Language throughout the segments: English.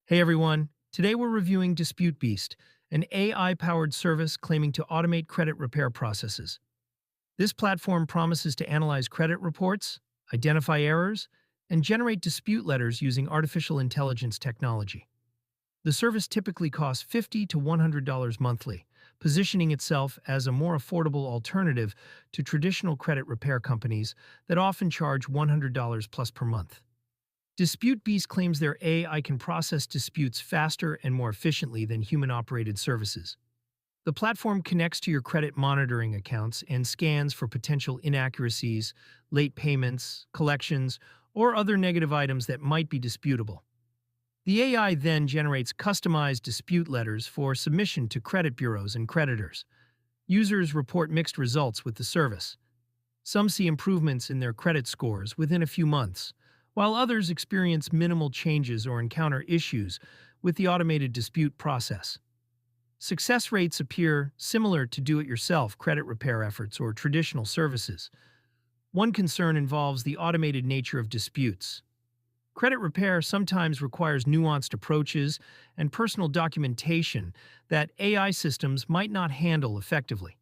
Hey everyone, today we're reviewing Dispute Beast, an AI-powered service claiming to automate credit repair processes. This platform promises to analyze credit reports, identify errors, and generate dispute letters using artificial intelligence technology. The service typically costs $50 to $100 monthly, positioning itself as a more affordable alternative to traditional credit repair companies that often charge $100 plus per month. Dispute Beast claims their AI can process disputes faster and more efficiently than human-operated services. The platform connects to your credit monitoring accounts and scans for potential inaccuracies, late payments, collections, or other negative items that might be disputable. The AI then generates customized dispute letters for submission to credit bureaus and creditors. Users report mixed results with the service. Some see improvements in their credit scores within a few months, while others experience minimal changes or encounter issues with the automated dispute process. Success rates appear similar to do-it-yourself credit repair efforts or traditional services. One concern involves the automated nature of disputes. Credit repair sometimes requires nuanced approaches and personal documentation that AI systems might not handle effectively.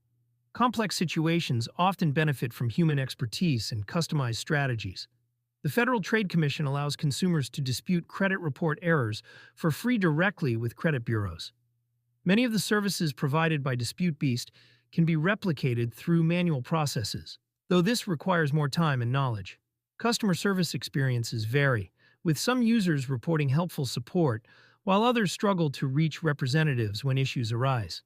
Complex situations often benefit from human expertise and customized strategies. The Federal Trade Commission allows consumers to dispute credit report errors for free directly with credit bureaus. Many of the services provided by Dispute Beast can be replicated through manual processes, though this requires more time and knowledge. Customer service experiences vary, with some users reporting helpful support, while others struggle to reach representatives when issues arise.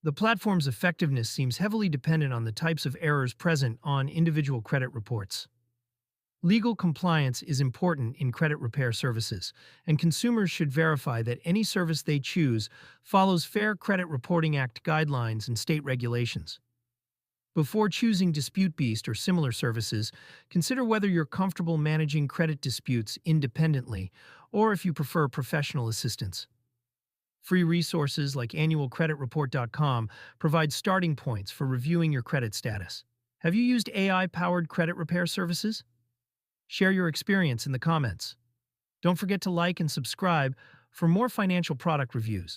The platform's effectiveness seems heavily dependent on the types of errors present on individual credit reports. Legal compliance is important in credit repair services, and consumers should verify that any service they choose follows Fair Credit Reporting Act guidelines and state regulations. Before choosing Dispute Beast or similar services, consider whether you're comfortable managing credit disputes independently or if you prefer professional assistance. Free resources like annualcreditreport.com provide starting points for reviewing your credit status. Have you used AI-powered credit repair services? Share your experience in the comments. Don't forget to like and subscribe for more financial product reviews.